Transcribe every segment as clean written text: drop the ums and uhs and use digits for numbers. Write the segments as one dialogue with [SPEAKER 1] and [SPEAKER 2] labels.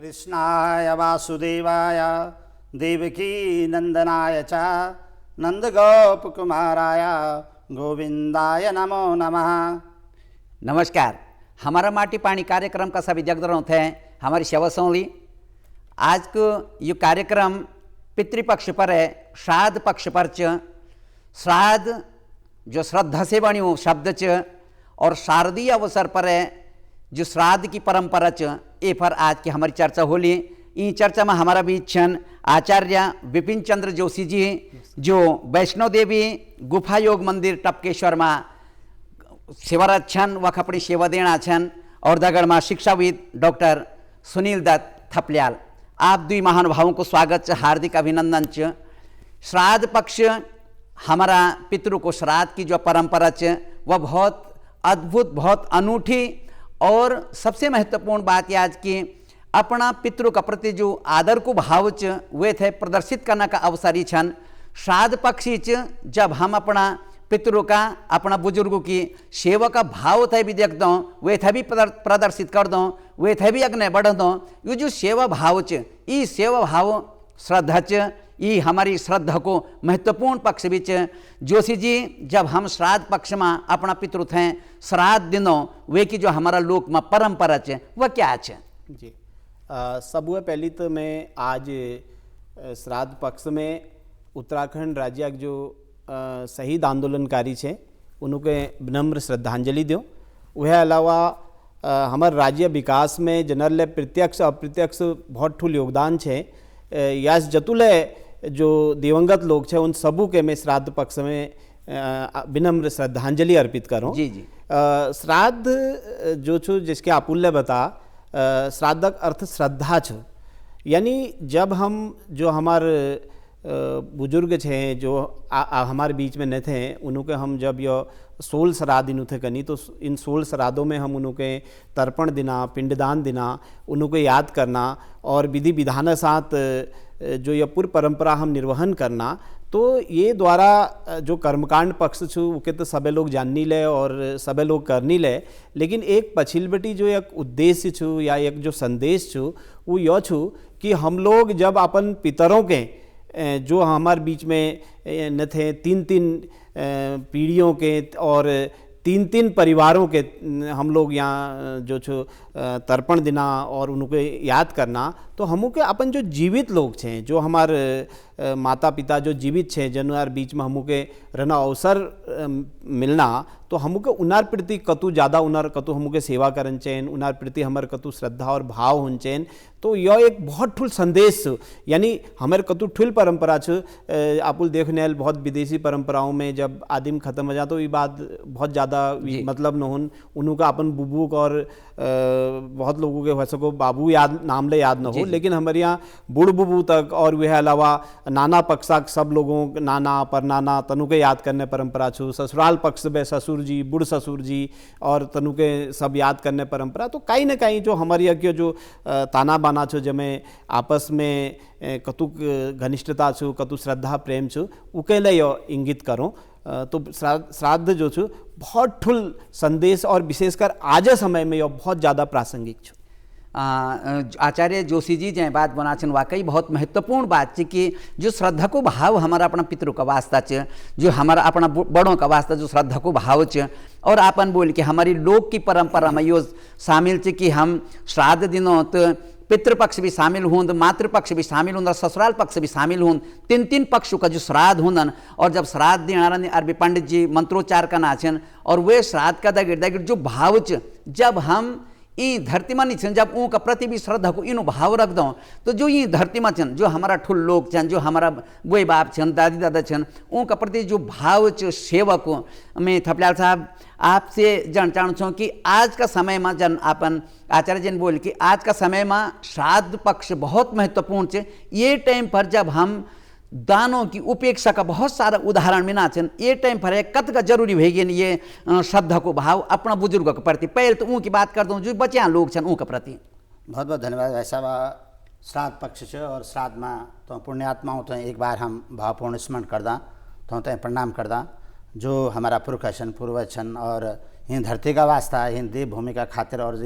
[SPEAKER 1] कृष्णाय वासुदेवाय देवकी नंदनाय च नंदगोपकुमाराय गोविंदाय नमो नमः।
[SPEAKER 2] नमस्कार, हमारा माटी पानी कार्यक्रम का सभी जगदरों थे हमारी सेवा सोली। आज को ये कार्यक्रम पितृपक्ष पर है, श्राद्ध पक्ष पर च। श्राद्ध जो श्रद्धा से बनी हो शब्द च और शारदीय अवसर पर है जो श्राद्ध की परंपरा च, ए पर आज की हमारी चर्चा होली। इन चर्चा में हमारा बीच छन आचार्य विपिन चंद्र जोशी जी, जो वैष्णो देवी गुफा योग मंदिर टपकेश्वर में सेवारत छन, वह अपनी सेवा देना छन। और दगड़ में शिक्षाविद डॉक्टर सुनील दत्त थपलियाल। आप दुई महानुभावों को स्वागत च, हार्दिक अभिनंदन च। श्राद्ध पक्ष हमारा पितरों को श्राद्ध की जो परंपरा च वह बहुत अद्भुत, बहुत अनूठी और सबसे महत्वपूर्ण बात आज की अपना पितरों का प्रति जो आदर को भाव च वे थे प्रदर्शित करने का अवसर ही छन। श्राद्ध पक्षी च जब हम अपना पितरों का, अपना बुजुर्गों की सेवा का भाव थे भी देख दो, वे थे भी प्रदर्शित कर दो, वे थे भी अग्नि बढ़ दो। ये जो सेवा भाव च, ये सेवा भाव श्रद्धा च, ये हमारी श्रद्धा को महत्वपूर्ण पक्ष भी च। जोशी जी, जब हम श्राद्ध पक्ष में अपना पितृ थे श्राद्ध दिनों वे की जो हमारा लोक में परंपरा च वह क्या च?
[SPEAKER 3] जी, सबसे पहली तो मैं आज श्राद्ध पक्ष में उत्तराखंड राज्य जो शहीद आंदोलनकारी छे उनके विनम्र श्रद्धांजलि दो। वह अलावा हमारे राज्य विकास में जनरल प्रत्यक्ष अप्रत्यक्ष बहुत ठूल योगदान है। यास जतुले जो दिवंगत लोग छे उन सबू के मैं श्राद्ध पक्ष में विनम्र श्रद्धांजलि अर्पित करूँ।
[SPEAKER 2] जी जी।
[SPEAKER 3] श्राद्ध जो छो जिसके आपुल्य बता, श्राद्धक अर्थ श्रद्धा छो। यानी जब हम जो हमारे बुजुर्ग छे जो हमारे बीच में न थे, उनके हम जब यह 16 श्राद्ध इन थे कनी, तो इन 16 श्राद्धों में हम उनके तर्पण दिना, पिंडदान दिना, उनको याद करना और विधि विधान साथ जो यह पूर्व परंपरा हम निर्वहन करना, तो ये द्वारा जो कर्मकांड पक्ष छू उके तो सबे लोग जाननी ले और सबे लोग करनी ले। लेकिन एक पछिलबटी जो एक उद्देश्य छू या एक जो संदेश छू वो यह छू कि हम लोग जब अपन पितरों के जो हमारे बीच में न थे, 3-3 पीढ़ियों के और 3-3 परिवारों के हम लोग यहाँ जो छो तर्पण देना और उनको याद करना, तो हमू के अपन जो जीवित लोग छे, जो हमारे माता पिता जो जीवित छे, जनार बीच में हमू के रहना अवसर मिलना, तो हमू के उनार प्रति कतु ज़्यादा उनार कतु हमू के सेवा करन चैन, उनार प्रति हमारे कतु श्रद्धा और भाव होन चैन। तो यह एक बहुत ठुल संदेश, यानी हमारे कतु ठुल परंपरा छ। आपुल देखने बहुत विदेशी परंपराओं में जब आदिम खत्म हो जा तो ये बात बहुत ज़्यादा मतलब न होन, उनका अपन बुबू और बहुत लोगों के वैसे को बाबू याद नाम ले याद न हो, लेकिन हमारे यहाँ बूढ़ बुबू तक और वह अलावा नाना पक्षा सब लोगों नाना परनाना तनु के याद करने परंपरा छू। ससुराल पक्ष में ससुर जी, बूढ़ ससुर जी और तनु के सब याद करने परंपरा। तो कहीं ना कहीं जो हमारे यहाँ जो ताना बाना छो, जमें आपस में कतुक घनिष्ठता छू, कतु श्रद्धा प्रेम छू, उके लिए इंगित करो। तो श्राद्ध जो छू बहुत ठुल संदेश और विशेषकर आज समय में यह बहुत ज़्यादा प्रासंगिक छू।
[SPEAKER 2] आचार्य जोशी जी जय बात बना छन, वाकई बहुत महत्वपूर्ण बात है कि जो श्रद्धा को भाव हमारा अपना पितरों का वास्ता च, जो हमारा अपना बड़ों का वास्ता जो श्रद्धा को भाव च, और अपन बोल के हमारी लोक की परंपरा में यो शामिल च कि हम श्राद्ध दिनों तो पितृपक्ष भी शामिल हों, मातृपक्ष भी शामिल हों, ससुराल पक्ष भी शामिल हों, 3-3 पक्षों का जो श्राद्ध हों। और जब श्राद्ध देना अरबी पंडित जी मंत्रोच्चार का नाचन और वे श्राद्ध का दगिड़ जो भाव च, जब हम ई धरती में नहीं, जब ऊँ का प्रति भी श्रद्धा को इन भाव रख दो, तो जो ये धरती में छन, जो हमारा ठुल लोग छन, जो हमारा बुए बाप छन, दादी दादा छन, ऊँ का प्रति जो भाव च सेवक में थपलियाल साहब आपसे जान चाहूँ छूँ कि आज का समय में जन अपन आचार्य जी ने बोल कि आज का समय में श्राद्ध पक्ष बहुत महत्वपूर्ण है। ये टाइम पर जब हम दानों की उपेक्षा का बहुत सारा उदाहरण मिना छन, ये टाइम पर है कत का जरूरी है ये श्रद्धा को भाव अपना बुजुर्गों के प्रति। पहले तो ऊँ की बात कर दूँ जो बच्चा लोग छन ऊँ के प्रति।
[SPEAKER 1] बहुत बहुत धन्यवाद। ऐसा श्राद्ध पक्ष छ और श्राद्ध में तो पुण्यात्माओं तो एक बार हम भावपूर्ण स्मरण करदा, तो प्रणाम करदा, जो हमारा पुरख छन, पूर्वज छन और इन धरती का वास्ता, इन देव भूमि का खातिर और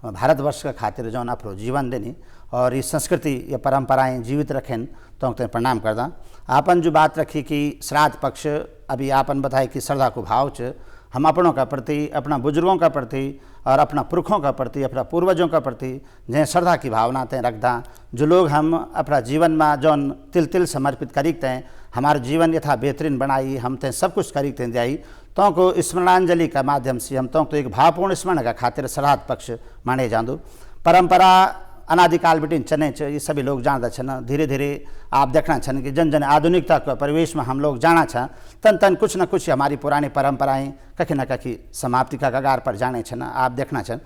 [SPEAKER 1] भारतवर्ष का खातिर जौन अपनो जीवन देनी और ये संस्कृति या परंपराएं जीवित रखें तो ते प्रणाम करदा। आपन जो बात रखी कि श्राद्ध पक्ष, अभी आपन बताए कि श्रद्धा को भाव च हम अपनों का प्रति, अपना बुजुर्गों का प्रति और अपना पुरखों का प्रति, अपना पूर्वजों का प्रति जैसे श्रद्धा की भावना तें रखदा। जो लोग हम अपना जीवन में जौन तिल तिल समर्पित करीकते हैं, हमारा जीवन यथा बेहतरीन बनाई, हम तें सब कुछ करीकते जाई, तो को स्मरणांजलि का माध्यम से हम तो एक भावपूर्ण स्मरण का खातिर श्राद्ध पक्ष माने जांदू। परंपरा अनादिकाल बिटिन चने च, ये सभी लोग जानता छन। धीरे धीरे आप देखना छन कि जन जन आधुनिकता के परिवेश में हम लोग जाना छ, तन तन कुछ न कुछ हमारी पुरानी परंपराएं कहीं न कहीं समाप्ति का कगार पर जाने छन, आप देखना छन।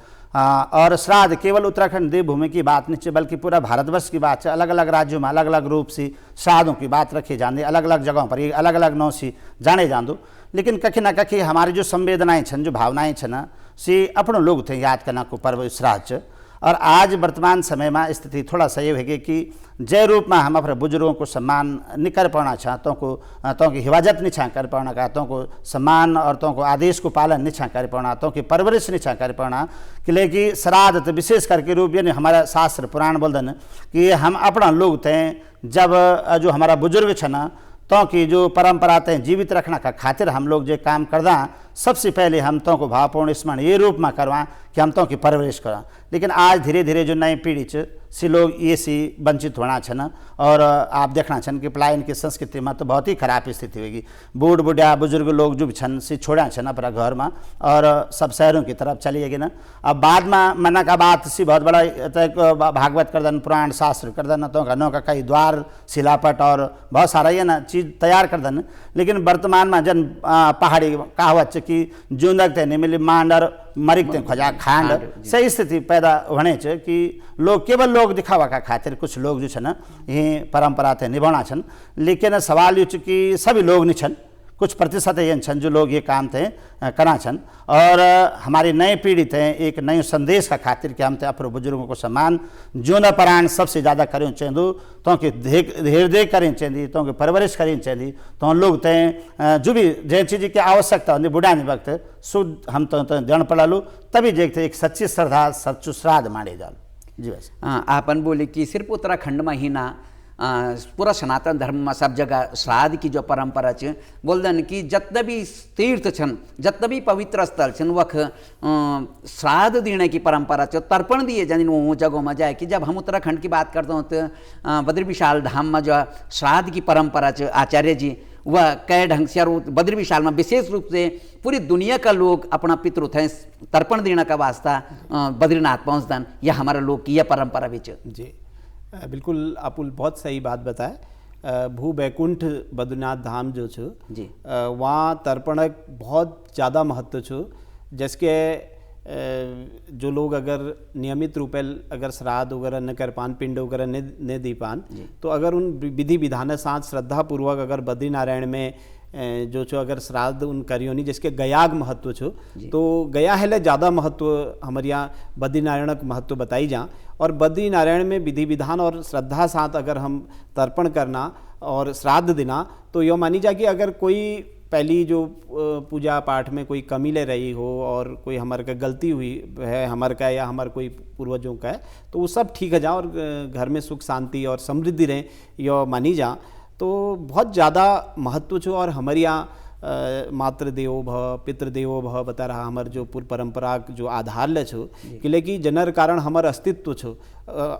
[SPEAKER 1] और श्राद्ध केवल उत्तराखंड देवभूमि की बात नहीं है, बल्कि पूरा भारतवर्ष की बात है। अलग अलग राज्यों में अलग अलग रूप से श्राद्धों की बात रखी जाती, अलग अलग जगहों पर ये अलग अलग नौ से जाने जान दो। लेकिन कहीं ना कहीं हमारी जो संवेदनाएं छन, जो भावनाएं छन, से अपनों लोग थे याद करना को पर्व श्राद्ध। और आज वर्तमान समय में स्थिति थोड़ा सा ये है कि जय रूप में हम अपने बुजुर्गों को सम्मान नहीं कर पाना चाहतों को, तो की हिफाजत नहीं छा कर पाना का, तो को सम्मान और तो को आदेश को पालन नहीं छा कर पाना, तो की परवरिश नहीं छा कर पाना। कि लेकिन श्राद्ध तो विशेष करके रूप यानी हमारा शास्त्र पुराण बोलते कि हम अपना लोग थे जब जो हमारा बुजुर्ग छन, तो की जो परंपरा तें जीवित रखना का खातिर हम लोग जो काम करदा, सबसे पहले हम तो को भावपूर्ण स्मरण ये रूप में करवा कि हम तो की परवरिश करा। लेकिन आज धीरे धीरे जो नई पीढ़ी से लोग ये सी वंचित होना छन। और आप देखना छन कि पलायन की संस्कृति में तो बहुत ही खराब स्थिति होगी। बूढ़ बुढ़िया बुजुर्ग लोग जो छन से छोड़ा छन अपना घर में और सब शहरों की तरफ चली गई ना। अब बाद में मना का बात सी बहुत बड़ा भागवत करदन, पुराण शास्त्र करदन, तो घनों का कई द्वार शिलापट और बहुत सारा ये ना चीज़ तैयार करदन। लेकिन वर्तमान में जन पहाड़ी कहावत कि जूंदक ते नहीं मिली मांड और मरिक ते खोजा खांड, सही स्थिति पैदा होने च कि लोग केवल लोग दिखावा का खातिर कुछ लोग जो छन ये परंपरा ते निभाना छन। लेकिन सवाल ये कि सभी लोग नहीं छन, कुछ प्रतिशत ये छन जो लोग ये काम थे करा छन। और हमारी नई पीढ़ी थे एक नए संदेश का खातिर कि हम थे अपने बुजुर्गों को सम्मान जूना परायण सबसे ज़्यादा करें चाहिए, तो कि धीरे धीरे करें चाहिए, तो कि परवरिश करें चाहिए। तो लोग थे जो भी जै चीज़ की आवश्यकता होती बुढ़ा नहीं वक्त शुद्ध हम तो जन पड़ा लो, तभी देखते एक सच्ची श्रद्धा सच्चू श्राद्ध माने जाओ। जी वैसे
[SPEAKER 2] आपन बोले कि सिर्फ उत्तराखंड में ही ना पूरा सनातन धर्म में सब जगह श्राद्ध की जो परंपरा छ बोलदन कि जितने भी तीर्थ छन, जितने भी पवित्र स्थल छन वख श्राद्ध देने की परंपरा छ, तर्पण दिए जानी वो जगहों में जाए। कि जब हम उत्तराखंड की बात करते हो तो बद्री विशाल धाम में जो श्राद्ध की परंपरा छ, आचार्य जी वह कई ढंग से और बद्री विशाल में विशेष रूप से पूरी दुनिया का लोग अपना पितृ थे तर्पण देने का वास्ता बद्रीनाथ पहुँचदन। यह हमारा लोग की यह परंपरा भी छ।
[SPEAKER 3] जी बिल्कुल, अपुल बहुत सही बात बताए। भू बैकुंठ बद्रीनाथ धाम जो छो
[SPEAKER 2] जी
[SPEAKER 3] वहाँ तर्पणक बहुत ज़्यादा महत्व छो। जिसके जो लोग अगर नियमित रूपे अगर श्राद्ध वगैरह न कर पान, पिंड वगैरह न दी पान, तो अगर उन विधि विधान साथ श्रद्धापूर्वक अगर बद्रीनारायण में जो छो अगर श्राद्ध उन करियो नहीं, जिसके गयाग महत्व छो, तो गया है ज़्यादा महत्व हमारे यहाँ बद्रीनारायण का महत्व बताई जा। और बद्रीनारायण में विधि विधान और श्रद्धा साथ अगर हम तर्पण करना और श्राद्ध देना, तो यो मानी जा कि अगर कोई पहली जो पूजा पाठ में कोई कमी ले रही हो और कोई हमारे का गलती हुई है हमारे का या हमारे कोई पूर्वजों का है, तो वो सब ठीक है जा और घर में सुख शांति और समृद्धि रहे यो मानी जा। तो बहुत ज़्यादा महत्व छो। और हमारे यहाँ मातृदेवो भव पितृदेवो भव बता रहा हमार जो पूर्व परंपरा जो आधार ले छो कि लेकिन जनर कारण हमार अस्तित्व छो,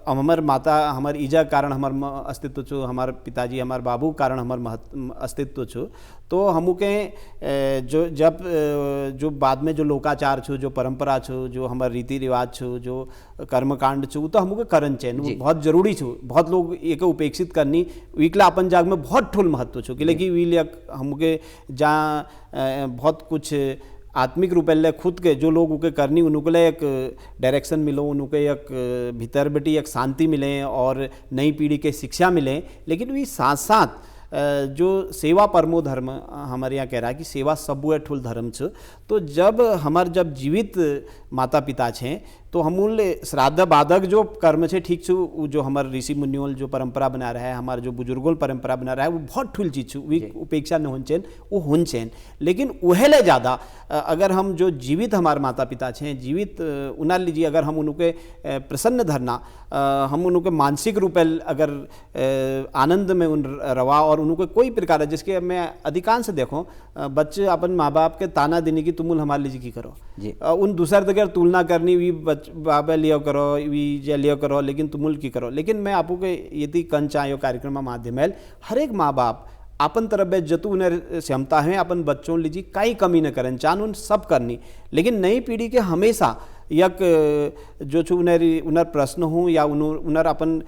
[SPEAKER 3] हमार माता हमार ईजा कारण हमार अस्तित्व छो, हमार पिताजी हमार बाबू कारण हमार अस्तित्व छो। तो हमू के जो जब जो बाद में जो लोकाचार छो, जो परंपरा छो, जो हमार रीति रिवाज छो, जो कर्मकांड छो, तो हमू के करन चाहिए, बहुत जरूरी छो। बहुत लोग एक उपेक्षित करनी वीकला अपन जाग में बहुत ठुल महत्व छो कि लेकिन वील हमू के जहाँ बहुत कुछ आत्मिक रूप ले खुद के जो लोग उके करनी उनको एक डायरेक्शन मिलो, उनको एक भीतर बेटी एक शांति मिले और नई पीढ़ी के शिक्षा मिले। लेकिन वी साथ साथ जो सेवा परमो धर्म हमारे यहाँ कह रहा है कि सेवा सबुए ठुल धर्म छ। तो जब जीवित माता पिता छे तो हमूल श्राद्ध बाधक जो कर्म छे ठीक छू, जो हमारे ऋषि मुनियोल जो परंपरा बना रहा है, हमारे जो बुजुर्गों परंपरा बना रहा है, वो बहुत ठुल चीज छू, वी उपेक्षा न होन चेन, वो होन चेन। लेकिन वहले ज़्यादा अगर हम जो जीवित हमारे माता पिता छे जीवित उना लीजिए, अगर हम उनके प्रसन्न धरना, हम उनके मानसिक रूप अगर आनंद में उन रवा और उनको कोई प्रकार है, जिसके मैं अधिकांश देखो बच्चे अपन माँ बाप के ताना देने की तुमुल हमारे लीजिए की करो, उन दूसरे दगर तुलना करनी वी बाबा लियो करो वी जे लियो करो, लेकिन तुमुल की करो। लेकिन मैं आपको के यदि कंचा यो कार्यक्रम माध्यम हर एक माँ बाप अपन तरफ जतु उन्हें क्षमता है अपन बच्चों लीजिए कई कमी न करें, चान उन सब करनी। लेकिन नई पीढ़ी के हमेशा यक जो छू उनर प्रश्न हो या उनर अपन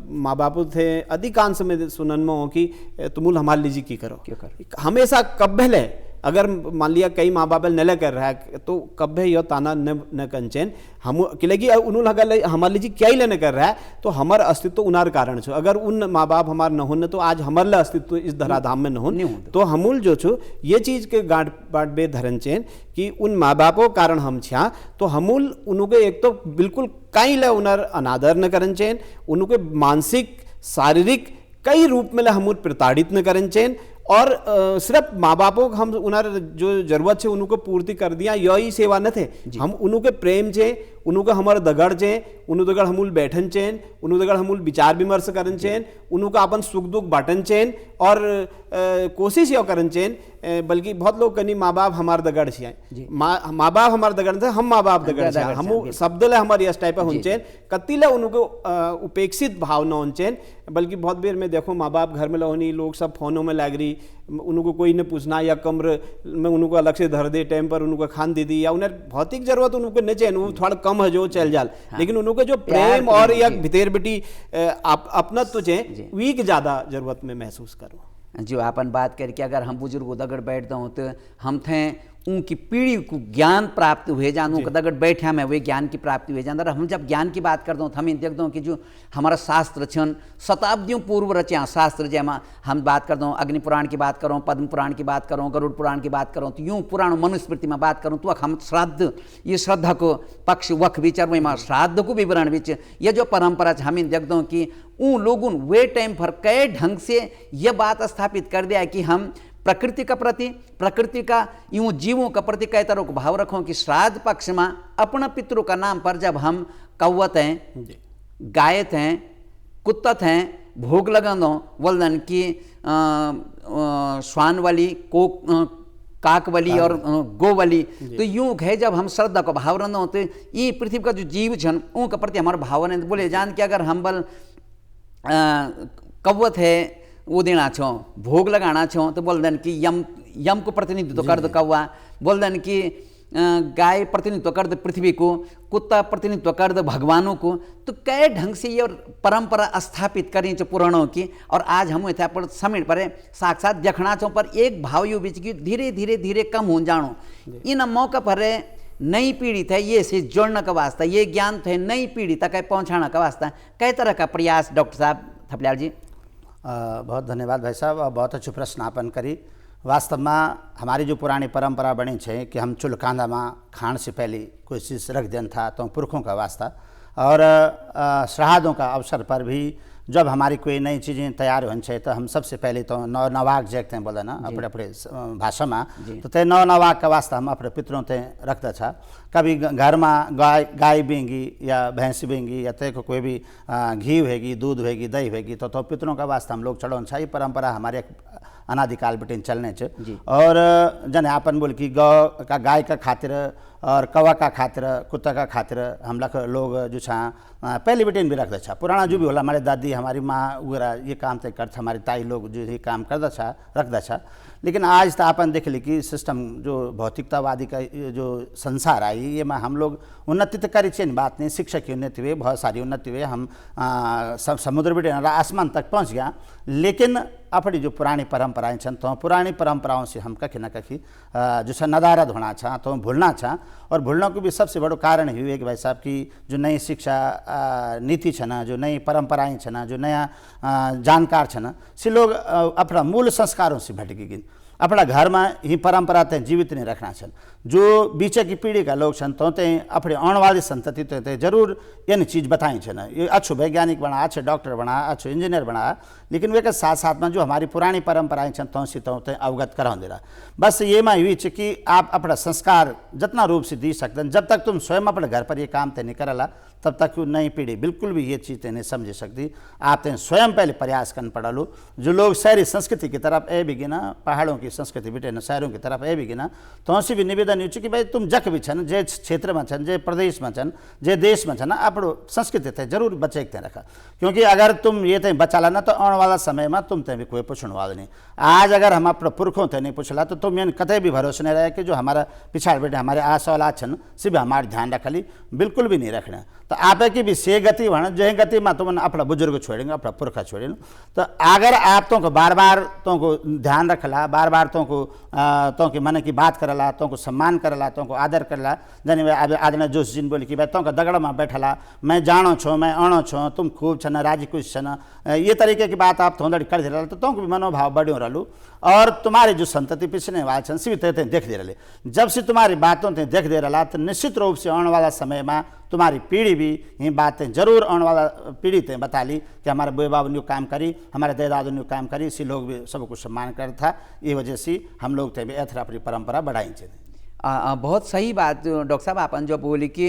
[SPEAKER 3] माँ बाप थे अधिकांश में सुनन में हो कि तुमुल हमारे लीजिए की करो, हमेशा कब भले अगर मान लिया कई माँ बाप नले कर रहा है तो कब यो ताना न कंचेन हम कि उन्होंने अगर हमारे लीजिए क्या ही लेने कर रहा है तो हमार अस्तित्व उनार कारण छो। अगर उन माँ बाप हमार न होने तो आज हमारे अस्तित्व इस धराधाम में न हो। तो हमूल जो छो ये चीज़ के गांठ बाट बे धरन चेन कि उन माँ बापों कारण हम छा, तो हमूल उनके एक तो बिल्कुल कई ले उनर अनादर न करन चेन, उनके मानसिक शारीरिक कई रूप में हमूल प्रताड़ित न करन चेन। और सिर्फ माँ बापों को हम उनार जो जरूरत है उनको पूर्ति कर दिया यही सेवा न थे, हम उनके प्रेम चे, उनके हमारे दगड़ चे, उन दगड़ हमूल बैठन चेन, उन दगड़ हमूल विचार विमर्श करन चेन, उनका अपन सुख दुख बांटन चेन और कोशिश यो करन चेन। बल्कि बहुत लोग कनी माँ बाप हमारे दगड़ छिया, माँ बाप हमारे दगड़ थे, हम माँ बाप दगड़ छिया, हम शब्द ले हमारे इस टाइप होन चेन, कत्ती ले उनको उपेक्षित भावना होन चेन। बल्कि बहुत बेर में देखो माँ बाप घर में लोनी लोग सब फोनों में लग रही, उनको कोई न पूछना या कमरे में उनको अलग से धर दे टाइम पर उनको खान दे दी, या उन्हें भौतिक जरूरत उनको न चाहिए, वो थोड़ा कम है जो चल जाल, लेकिन उनको जो प्रेम और या भितर बेटी अपना तो चाहिए वीक ज़्यादा जरूरत में महसूस करो।
[SPEAKER 2] जो अपन बात करके अगर हम बुजुर्ग दगड़ बैठ दो तो हम थे उनकी पीढ़ी को ज्ञान प्राप्त हुए जान, उनका दगड़ बैठा में वे ज्ञान की प्राप्ति हुए जान। और हम जब ज्ञान की बात करते हो तो हम देख दो कि जो हमारा शास्त्र छन शताब्दियों पूर्व रचा शास्त्र, जैमा हम बात कर दो अग्नि पुराण की बात करो, पद्म पुराण की बात करो, गरुड़ पुराण की बात करो, तो यूँ पुराण मनुस्मृति में बात करूँ तो हम श्राद्ध ये श्रद्धा को पक्ष वख विचार में श्राद्ध को विवरण बीच ये जो परंपरा हम देख दो कि उन लोगों वे टाइम पर कई ढंग से यह बात स्थापित कर दिया कि हम प्रकृति का प्रति, प्रकृति का यूं जीवों का प्रति कई तरह को भाव रखो कि श्राद्ध पक्ष में अपना पितरों का नाम पर जब हम कौवत हैं, गायत हैं, कुत्तत हैं, भोग लगा दो वल्दन की श्वान वाली को काक वाली और गो वाली, तो यूं है जब हम श्रद्धा को भाव रंद होते ये पृथ्वी का जो जीव छन उनका प्रति हमारा भावना है। बोले जान के अगर हम बल कौवत है वो देना छो, भोग लगाना छो, तो बोल देन कि यम को प्रतिनिधित्व कर दो कौवा, बोल देन कि गाय प्रतिनिधित्व कर दो पृथ्वी को, कुत्ता प्रतिनिधित्व कर दो भगवानों को। तो कई ढंग से ये परंपरा स्थापित करी जो पुराणों की, और आज हम इतना पर समिट पर साक्षात देखना छो पर एक भाव यू बीच की धीरे धीरे धीरे कम हो जानो। इन मौका पर नई पीढ़ी थे ये से जोड़ने का वास्ता, ये ज्ञान थे नई पीढ़ी तक पहुँचाने का वास्ता कई तरह का प्रयास डॉक्टर साहब थपलियाल जी।
[SPEAKER 1] बहुत धन्यवाद भाई साहब, बहुत अच्छी प्रश्न आपन करी। वास्तव में हमारी जो पुरानी परंपरा बनी है कि हम चुल कांधा में खान से पहले कोई चीज़ रख देन था तो पुरखों का वास्ता, और श्राद्धों का अवसर पर भी जब हमारी कोई नई चीज़ें तैयार होन चाहिए तो हम सबसे पहले तो नवाक जगते हैं बोले ना अपने अपने भाषा में, तो ते नवाक का वास्ता हम अपने पितरों ते रखता था। कभी घर में गाय बेंगी या भैंस बेंगी या ते को कोई भी घी होगी, दूध होगी, दही होगी, तो पितरों का वास्ता हम लोग चढ़ौन छा। ये परंपरा हमारे अनादिकाल बेटिन चलने च। और जन आपन बोल कि गौ का गाय का खातिर और कौवा का खातिर, कुत्ता का खातिर हम लोग जो छा पहले बेटिन भी रखता छा। पुराना जो भी होला हमारे दादी हमारी माँ वगैरह ये काम तय करता, हमारी ताई लोग जो ये काम करता छा रखता छा। लेकिन आज तो आपन देख ली कि सिस्टम जो भौतिकतावादी का जो संसार आई ये में हम लोग उन्नति तो करी चाहिए, बात नहीं, शिक्षा की उन्नति हुई, बहुत सारी उन्नति हुई, हम समुद्र बेटे आसमान तक पहुँच गया। लेकिन अपनी जो पुरानी परंपराएं छन तो पुरानी परंपराओं से हम कहीं ना कहीं जो नदारद होना छा तो भूलना छा। और भूलने को भी सबसे बड़ो कारण ही है कि भाई साहब की जो नई शिक्षा नीति छन, जो नई परंपराएं छन, जो नया जानकार छन, से लोग अपना मूल संस्कारों से भटकी गए। अपना घर में ही परंपरा ते जीवित नहीं रखना छन। जो बीच की पीढ़ी का लोग छन तो ते अपने आने वाली संतति तो जरूर इन चीज़ बताई छन, ये अच्छो वैज्ञानिक बना, अच्छे डॉक्टर बना, अच्छो इंजीनियर बना, लेकिन वे के साथ साथ में जो हमारी पुरानी परंपराएं छन तो से तो अवगत करा दे रहा। बस ये में हुई कि आप अपना संस्कार जितना रूप से दी सकते हैं, जब तक तुम स्वयं अपने घर पर ये काम ते नहीं करला तब तक नई पीढ़ी बिल्कुल भी ये चीज़ नहीं समझ सकती। आप स्वयं पहले प्रयास करना पड़ा लो। जो लोग शहरी संस्कृति की तरफ ए भी गिना, पहाड़ों की संस्कृति बेटे न शहरों की तरफ ए भी गिना, तो उसी भी निवेदन हो कि भाई तुम जख भी छन, जे क्षेत्र में छन, जे प्रदेश में छन, जे देश में छन, अपनो संस्कृति थे जरूर बचे के रखा। क्योंकि अगर तुम ये थे बचाला ना तो आने वाला समय में तुम ते भी कोई पूछने वाला नहीं। आज अगर हम अपने पुरखों थे नहीं पूछला तो तुम इन कतई भी भरोसे नहीं रहे कि जो हमारा पिछाड़ बेटे हमारे आस औलाद छन से भी हमारे ध्यान रखली, बिल्कुल भी नहीं रखना। तो आप है कि भी से गति वहाँ जय गति में तुम अपना बुजुर्ग छोड़ेंगे, अपना पुरखा छोड़ेंगे। तो अगर आप तो को बार बार तो को ध्यान रखला, बार बार तो को तो के मन की बात करला, तो को सम्मान करला, तो को आदर करला, जन आदमी जोश जिन बोली कि भाई तो का दगड़ में बैठला, मैं जानो छो, मैं अणो छो, तुम खूब छन, राजी खुश छन, ये तरीके की बात आप थोड़ी कर दे रहा तो भी मनोभाव बढ़ियों रहलू। और तुम्हारे जो संतति पिछले वाले छन सी भी देख दे रहे। जब से तुम्हारी बातों ते देख दे रहा तो निश्चित रूप से आने वाला समय में तुम्हारी पीढ़ी भी ये बातें जरूर आने वाला पीढ़ी ते बता ली कि हमारे बुए बाबू ने काम करी, हमारे दादा ने काम करी, इसी लोग भी सब कुछ सम्मान करता था। ये वजह से हम लोग ते भी ऐसा अपनी परंपरा बढ़ाई चाहिए।
[SPEAKER 2] बहुत सही बात डॉक्टर साहब आपन जो बोली कि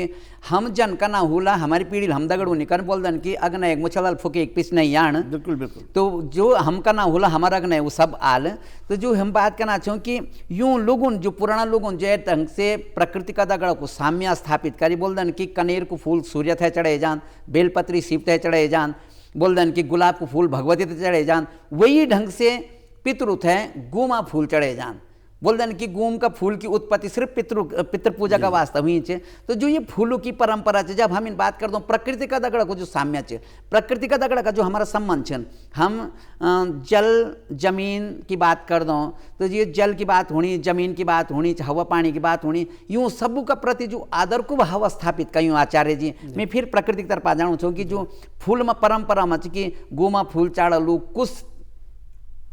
[SPEAKER 2] हम जन का ना हुला हमारी पीढ़ी हम दगड़ू निकन बोल दन कि अगन एक मुछल फुके एक पिस नहीं आन।
[SPEAKER 1] बिल्कुल बिल्कुल।
[SPEAKER 2] तो जो हम का ना हुला हमारा अगन वो सब आल। तो जो हम बात करना चाहूँ कि यूं लोगों जो पुराना लोगों जो ढंग से प्रकृति का दगड़ को साम्य स्थापित करी बोल दन कि कनेर को फूल सूर्य थे चढ़े जान, बेलपत्री शिव थे चढ़े जान, बोल दन कि गुलाब को फूल भगवती थे चढ़े जान, वही ढंग से पितृ थे गुमा फूल चढ़े जान। बोल दें कि गुम का फूल की उत्पत्ति सिर्फ पितृ पूजा का वास्ता हुई है। तो जो ये फूलों की परंपरा है, जब हम इन बात करते हैं प्रकृति का दगड़ को जो साम्य है, प्रकृति का दगड़ का जो हमारा संबंध है, हम जल जमीन की बात कर दो तो ये जल की बात होनी, जमीन की बात होनी, हवा पानी की बात होनी, यूँ सब का प्रति जो आदर को भाव स्थापित कयूँ आचार्य जी। मैं फिर प्रकृति की तरफ आ जाऊँ छूँ कि जो फूल में परंपरा में कि गोमा फूल चाड़लू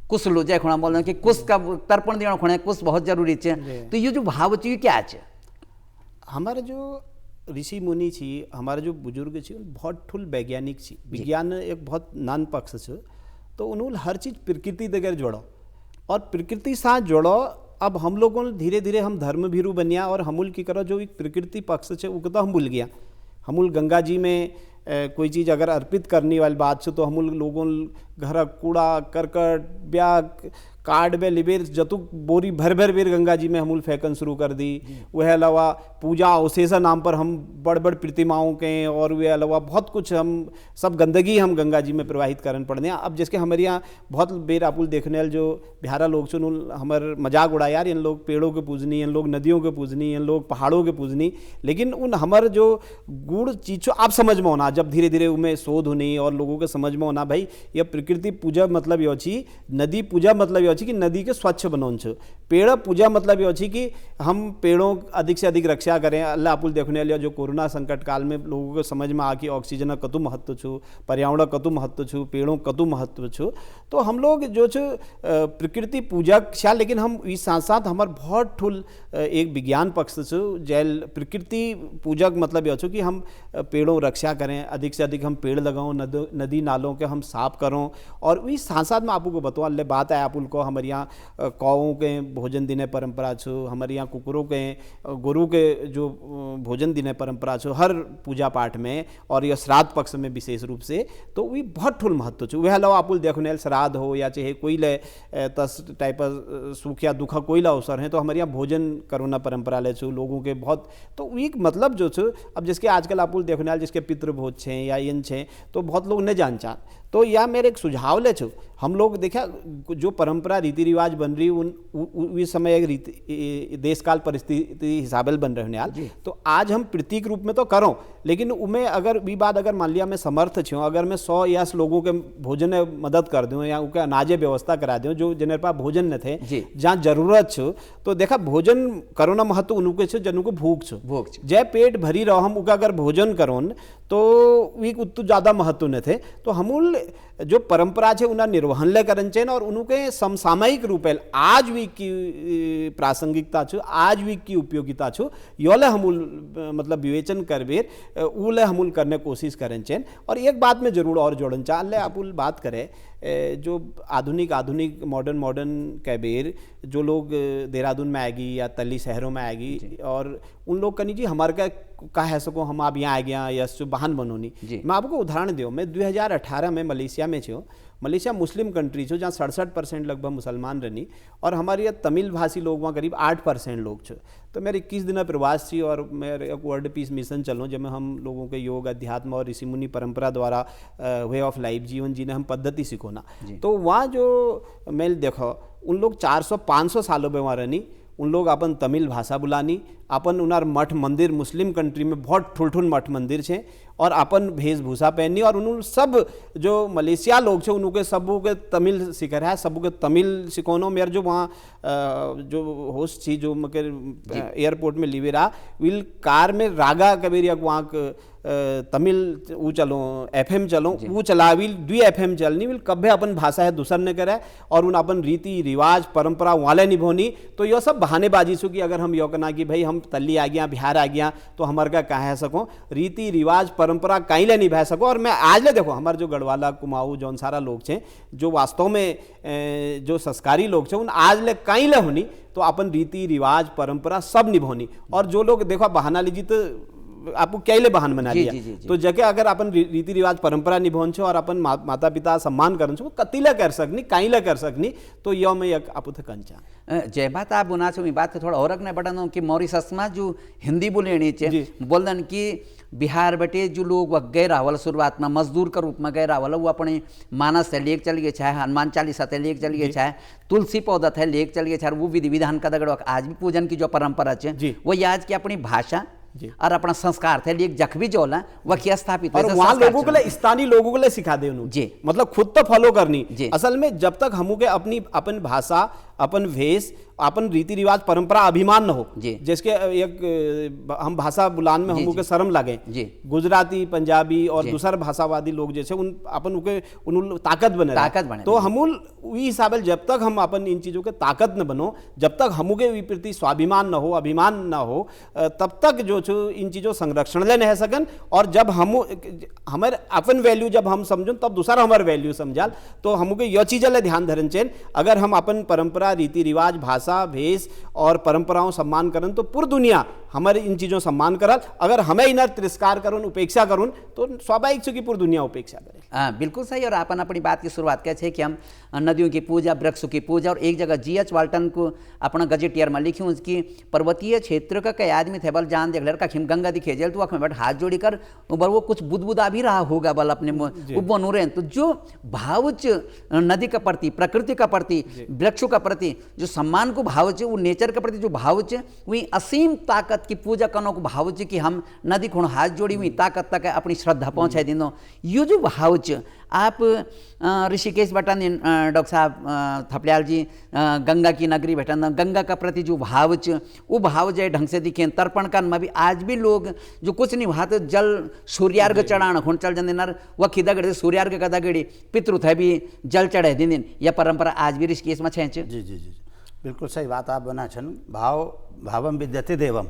[SPEAKER 2] कुछ लो जय खुणा बोल कि कुछ का तर्पण देना खुणे कुछ बहुत जरूरी है। तो ये जो भाव चाहिए क्या है?
[SPEAKER 3] हमारे जो ऋषि मुनि छी, हमारे जो बुजुर्ग छी, बहुत ठुल वैज्ञानिक छी, विज्ञान एक बहुत नान पक्ष छे। तो उन्होंने हर चीज़ प्रकृति दगर जोड़ो और प्रकृति साथ जोड़ो। अब हम लोगों धीरे धीरे हम धर्म भीरू बनिया और हमूल की करो जो एक प्रकृति पक्ष है वो तो हम भूल गया। हमूल गंगा जी में कोई चीज़ अगर अर्पित करने वाली बात है तो हम लोगों घर कूड़ा करकट ब्याग कार्ड में लिबेर जतुक बोरी भर भर बेर गंगा जी में हमूल फेंकन शुरू कर दी। वह अलावा पूजा अवशेषा नाम पर हम बड़ बड़ प्रतिमाओं के और वह अलावा बहुत कुछ हम सब गंदगी हम गंगा जी में प्रवाहित करन पड़ने। अब जिसके हमारे यहाँ बहुत बेर आपुल देखने वाले जो बिहारा लोग सुन हमारे मजाक उड़ा यार, इन लोग पेड़ों के पूजनी, इन लोग नदियों के पूजनी, इन लोग पहाड़ों के पूजनी। लेकिन उन हमारे जो गुड़ चीज़ों आप समझ में होना, जब धीरे धीरे उनमें शोध होनी और लोगों के समझ में होना भाई यह प्रकृति पूजा मतलब ये अच्छी, नदी पूजा मतलब ये अच्छी कि नदी के स्वच्छ बनौन छो, पेड़ पूजा मतलब ये अच्छी कि हम पेड़ों अधिक से अधिक रक्षा करें। अल्लाह आपुल देखने लिया जो कोरोना संकट काल में लोगों को समझ में आ कि ऑक्सीजन कतु महत्व छो, पर्यावरण कतु महत्व छो, पेड़ों कतु महत्व छो। तो हम लोग जो छो प्रकृति पूजक छा, लेकिन हम इस साथ साथ हमार बहुत ठुल एक विज्ञान पक्ष छो जैल प्रकृति पूजक मतलब ये छो कि हम पेड़ों रक्षा करें, अधिक से अधिक हम पेड़ लगाओ, नदी नालों के हम साफ करों। और इस साथ साथ में आपको बताऊँ अल्लाह बात है आपुल को हमारे यहाँ कौओं के भोजन देने परंपरा छो, हमारे यहाँ कुकुरों के गुरु के जो भोजन देने परंपरा छो हर पूजा पाठ में और यह श्राद्ध पक्ष में विशेष रूप से। तो वही बहुत ठुल महत्व छो। वह अलावा आपुल देखने श्राद्ध हो या चाहे कोई ले तस टाइप सुख या दुख कोई ला अवसर है तो हमारे यहाँ भोजन करोना परंपरा ले छो लोगों के बहुत। तो एक मतलब जो छो अब जिसके आजकल आपुल देखने जिसके पितृभोज छे या इन छे तो बहुत लोग नहीं जान चाह। तो या मेरे एक सुझाव ले छो हम लोग देखा जो परंपरा रीति रिवाज बन रही उस समय एक रीति देश काल परिस्थिति हिसाबल बन रहे हाल। तो आज हम प्रतीक रूप में तो करो, लेकिन उमें अगर भी बात अगर मान लिया मैं समर्थ छूँ, अगर मैं 100 या लोगों के भोजन मदद कर दूँ या उनके अनाजे व्यवस्था करा दूँ जो जिन्हें पास भोजन न थे, जहाँ जरूरत छो, तो देखा भोजन करो ना महत्व उनको छो जन को भूख छो, जय पेट भरी रहो हम उनका अगर भोजन करो तो वी उतु ज़्यादा महत्व न थे। तो हमूल जो परंपरा है उन्हें निर्वहन ले करन चाहिए और उनके समसामयिक रूप आज वी की प्रासंगिकता छो, आज वी की उपयोगिता छो, योले हमूल मतलब विवेचन करबेर उले हमूल करने कोशिश करन चाहिए। और एक बात में जरूर और जोड़न चाहे अपुल बात करें जो आधुनिक मॉडर्न कैबेर जो लोग देहरादून में आएगी या तली शहरों में आएगी और उन लोग कनी जी हमारे का है सको हम आप यहाँ आ गया या वाहन बनोनी। मैं आपको उदाहरण दूँ, मैं 2018 में मलेशिया में छो। मलेशिया मुस्लिम कंट्री छो जहाँ 67% लगभग मुसलमान रहनी और हमारे यहाँ तमिल भाषी लोग वहाँ करीब 8% लोग छो। तो मेरे 21 दिन प्रवास थी और मेरे एक वर्ल्ड पीस मिशन चलो जिसमें हम लोगों के योग अध्यात्म और ऋषि मुनि परंपरा द्वारा वे ऑफ लाइफ जीवन जीने हम पद्धति सिखोना। तो वहाँ जो मैं देखो उन लोग 400-500 सालों में वहाँ रहनी, उन लोग अपन तमिल भाषा बुलानी, अपन उनार मठ मंदिर मुस्लिम कंट्री में बहुत ठुल मठ मंदिर छे और अपन वेशभूषा पहननी और उन सब जो मलेशिया लोग छे उनके सबू के तमिल सीख रहा है, सबू के तमिल सिखोनो। मेरे जो वहाँ जो होस्ट थी जो मके एयरपोर्ट में लिवे रहा विल कार में रागा कबीर वहाँ तमिल वो चलो FM चलो वो चलाविल 2 FM चलनी विल कभी अपन भाषा है दूसर ने करे और उन अपन रीति रिवाज परंपरा वाले निभोनी। तो यह सब बहानेबाजी सो कि अगर हम यो कहना कि भाई हम तल्ली आ गया बिहार आ गया तो हमारे का कह सको रीति रिवाज परंपरा कहीं ले निभा सको। और मैं आज ले देखो हमारे जो गढ़वाला कुमाऊँ जौन सारा लोग छे जो वास्तव में जो संस्कारी लोग छे उन आज ले कहीं ले होनी तो अपन रीति रिवाज परंपरा सब निभोनी। और जो लोग देखो बहाना लीजिए तो आपको क्या ले बहान बना लिया। तो जगह अगर अपन रीति रिवाज परंपरा निभोन छो और अपन माता पिता सम्मान करन छो कतिला कर सकनी काईला कर सकनी। तो यो में एक आप कंचा
[SPEAKER 2] जय बात आप बुना छो बात थोड़ा और ने बटन कि मॉरिशस में जो हिंदी बोलेनी चे बोलन कि बिहार बटे जो लोग वह गए रावल शुरुआत में मजदूर के रूप में गए रावल वो अपने मानस से लेक चल गए चाहे हनुमान चालीसा से लेक चल गए चाहे तुलसी पौधा थे लेक चल गए चाहे वो विधि विधान का दगड़ आज भी पूजन की जो परंपरा है वो आज की अपनी भाषा और अपना संस्कार थे लिए जख्मी जो होला वह क्या स्थापित
[SPEAKER 3] और वहाँ लोगों के लिए स्थानीय लोगों के लिए सिखा दे उन्होंने मतलब खुद तो फॉलो करनी। असल में जब तक हमू के अपनी अपन भाषा अपन वेश अपन रीति रिवाज परंपरा अभिमान न हो जिसके एक हम भाषा बुलान में हमू के शर्म लगे गुजराती पंजाबी और दूसर भाषावादी लोग जैसे उन अपन उनके उन ताकत बने तो हमूल हिसाब जब तक हम अपन इन चीज़ों के ताकत न बनो जब तक हमू के प्रति स्वाभिमान न हो अभिमान न हो तब तक जो इन चीज़ों संरक्षण ले नहीं सकन। और जब हम हमारे अपन वैल्यू जब हम समझो तब दूसरा हमारे वैल्यू समझाल तो हमू के यह चीज़ ले ध्यान धरन चाहिए। अगर हम अपन परंपरा रीति रिवाज भाषा भेष और परंपराओं सम्मान करन तो पूरी दुनिया हमारे इन चीज़ों सम्मान करल। अगर हमें इन्हें तिरस्कार करूँ उपेक्षा करूँ तो स्वाभाविक से कि पूरी दुनिया उपेक्षा करे।
[SPEAKER 2] हाँ बिल्कुल सही। और अपन अपनी बात की शुरुआत कैसे कि हम नदियों की पूजा वृक्षों की पूजा और एक जगह GH वाल्टन को अपना गजेटियर में लिखी उसकी पर्वतीय क्षेत्र का कई आदमी थे बल जान देख लड़का खिम गंगा दिखे जल तो अख में बैठ हाथ जोड़ी कर वो कुछ बुदबुदा भी रहा होगा बल अपने बनो रहे। तो जो भावच नदी का प्रति प्रकृति का प्रति वृक्षों का प्रति जो सम्मान को भाव वो नेचर के प्रति जो भाव वही असीम ताकत की पूजा करने को भाव कि हम नदी को हाथ जोड़ी हुई ताकत तक अपनी श्रद्धा पहुँचा दिनों यो जो भाव आप ऋषिकेश बटन डॉक्टर साहब थपलियाल जी गंगा की नगरी बैठन गंगा का प्रति जो भाव वो भाव जय ढंग से दिखे तर्पण कर में भी आज भी लोग जो कुछ नहीं वहाँ तो जल सूर्यार्घ चढ़ाना खून चल जन नर वह खिदगड़े सूर्यार्घ का दगड़ी पितृ थे भी जल चढ़े दिन यह परंपरा आज भी ऋषिकेश में छे।
[SPEAKER 1] जी जी जी बिल्कुल सही बात आप बना छन भाव भावम विद्यते देवम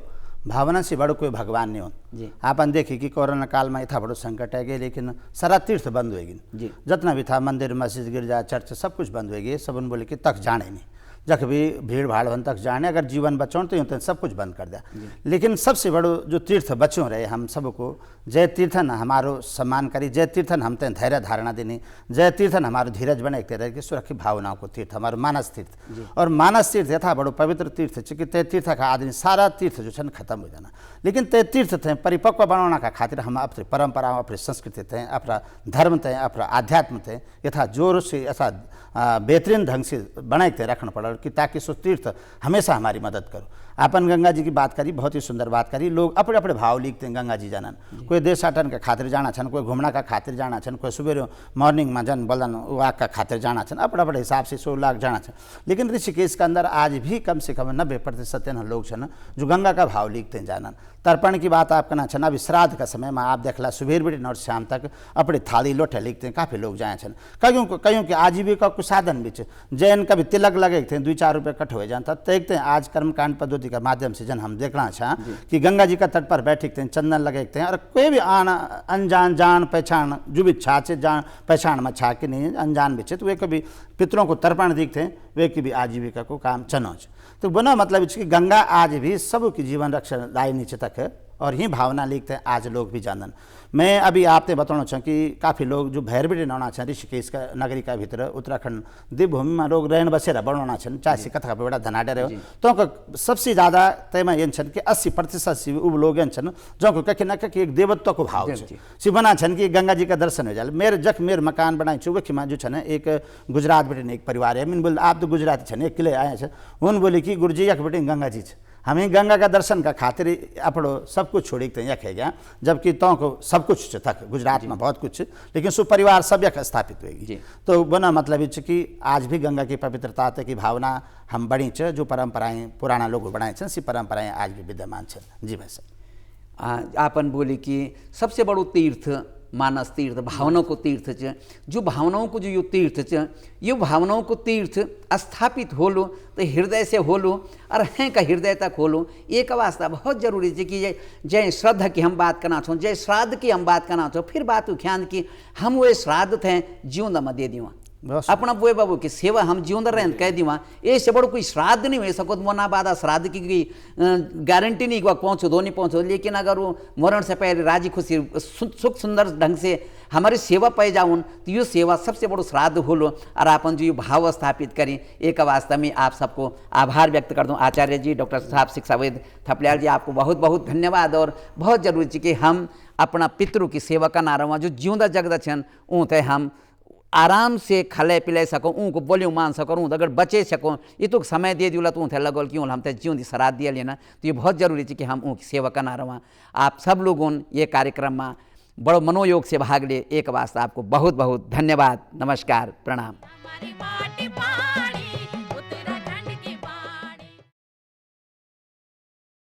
[SPEAKER 1] भावना से बड़ो कोई भगवान नहीं हो। आपन देखी कि कोरोना काल में इतना बड़ो संकट है लेकिन सारा तीर्थ बंद होगी जितना भी था मंदिर मस्जिद गिरजा चर्च सब कुछ बंद होगी। सब उन बोले कि तक जाने नहीं जख भी भीड़ भाड़ बन तक जाने अगर जीवन बचाओ तो सब कुछ बंद कर दिया। लेकिन सबसे बड़ो जो तीर्थ बच्चों रहे हम सबको जय तीर्थन हमारो सम्मान करी जय तीर्थन हम तें धैर्य धारणा देनी जय तीर्थन हमारो धीरज बने एक तरह की सुरक्षित भावनाओं को तीर्थ हमारो मानस तीर्थ। और मानस तीर्थ यथा बड़ो पवित्र तीर्थ कि ते तीर्थ का आदमी सारा तीर्थ जो है खत्म हो जाना। लेकिन ते तीर्थ थे परिपक्व बनाने का खातिर हम अपनी परंपराओं अपनी संस्कृति थे अपना धर्म थे अपना आध्यात्म थे यथा जोर से यथा बेहतरीन ढंग से बनाए थे रखना पड़ा पड़ कि ताकि सो तीर्थ हमेशा हमारी मदद करो। अपन गंगा जी की बात करी, बहुत ही सुंदर बात करी। लोग अपने अपने भाव लिखते हैं गंगा जी जानन, कोई देशाटन का खातिर जाना छन, कोई घूमना का खातिर जाना छन, कोई सुबह मॉर्निंग में जन बलन वाक का खातिर जाना छन, अपने अपने हिसाब से 100 लाख जाना छन। लेकिन ऋषिकेश के अंदर आज भी कम से कम 90% लोग छन जो गंगा का भाव लिखते हैं जानन। तर्पण की बात आप करना छन, अभी श्राद्ध का समय में आप देखला सुबह बेटी और शाम तक अपने थाली लोटे लिखते हैं, काफ़ी लोग जाए छन। कईयों के आजीविका को साधन भी जैन कभी तिलक लगे थे 2-4 रुपये कट हो जाता देखते हैं। आज कर्मकांड पद्धति के माध्यम से जन हम देखना चाह कि गंगा जी का तट पर बैठते हैं, चंदन लगते हैं, और कोई भी अनजान जान पहचान जो भी छा से जान पहचान में छा के नहीं अनजान भी तो वे कभी पितरों को तर्पण दिखते हैं, वे की भी आजीविका को काम चनौज। तो बना मतलब कि गंगा आज भी सबकी जीवन रक्षा दायी नीचे तक है और ही भावना लिखते हैं आज लोग भी जानन। मैं अभी आपने बताना चाहूँ कि काफ़ी लोग जो भैरवी नौना छन ऋषिकेश का नगरी का भीतर उत्तराखंड देवभूमि में लोग रहन बसेरा बनाना छन, चाहे कथा पे बड़ा धनाडे रहे तो सबसे ज़्यादा तयमा ये छन कि 80% उ लोग छन जो कहीं ना कहीं एक देवत्व को भाव सी बना छन कि गंगा जी का दर्शन हो जाए। मेरे मकान बनाए छु में जो छन एक गुजरात बेटे एक परिवार है, मैंने बोले आप तो गुजराती छन एक किले आए छे, उन बोले कि गुरुजी यख बेटे गंगा जी छे, हमें गंगा का दर्शन का खातिर अपनो सब कुछ छोड़ी के यख है गया, जबकि तो को सब कुछ तक गुजरात में बहुत कुछ, लेकिन सुपरिवार सब यख स्थापित होगी। तो बना मतलब कि आज भी गंगा की पवित्रता की भावना हम बड़ी जो परंपराएं पुराना लोग बनाए सी परंपराएं आज भी विद्यमान है। जी भाई साहब,
[SPEAKER 2] आपन बोले कि सबसे बड़ो तीर्थ मानस तीर्थ भावनाओं को तीर्थ च, जो भावनाओं को जो यो तीर्थ च, यो भावनाओं को तीर्थ स्थापित होलो तो हृदय से होलो और हैं का हृदय तक होलो। एक वास्ता बहुत जरूरी है कि जय श्रद्धा की हम बात करना छो, जय श्राद्ध की हम बात करना छो, फिर बात उख्यान की हम वो श्राद्ध थे जीवन में दे दिवा अपना बुए बाबू की सेवा हम जीवन रह कह दिवा। ये से बड़ो कोई श्राद्ध नहीं हो सको मोना बादा श्राद्ध की कोई गारंटी नहीं कि पहुँचो दो नहीं पहुँचो, लेकिन अगर वो मरण से पहले राजी खुशी सुख सुंदर ढंग से हमारी सेवा पाई जाऊन तो ये सेवा सबसे बड़ो श्राद्ध होलो। और अपन जो ये भाव स्थापित करें एक वास्तव में आप सबको आभार व्यक्त कर दूँ। आचार्य जी, डॉक्टर साहब शिक्षाविद थपलियाल जी, आपको बहुत बहुत धन्यवाद। और बहुत जरूरी है कि हम अपना पितरों की सेवा का नारा जो जीवदा जगदा छन ऊँ थे हम आराम से खले पिले सको, उनको बोलियो मान सको, अगर बचे सको ये तो समय दे दिला तो थे लगल क्यों हम जीवन की श्राद्ध दिया लेना। तो ये बहुत जरूरी है कि हम उनकी सेवा करना रहा। आप सब लोगों ये कार्यक्रम में बड़ो मनोयोग से भाग ले एक वास्ते आपको बहुत बहुत धन्यवाद, नमस्कार, प्रणाम।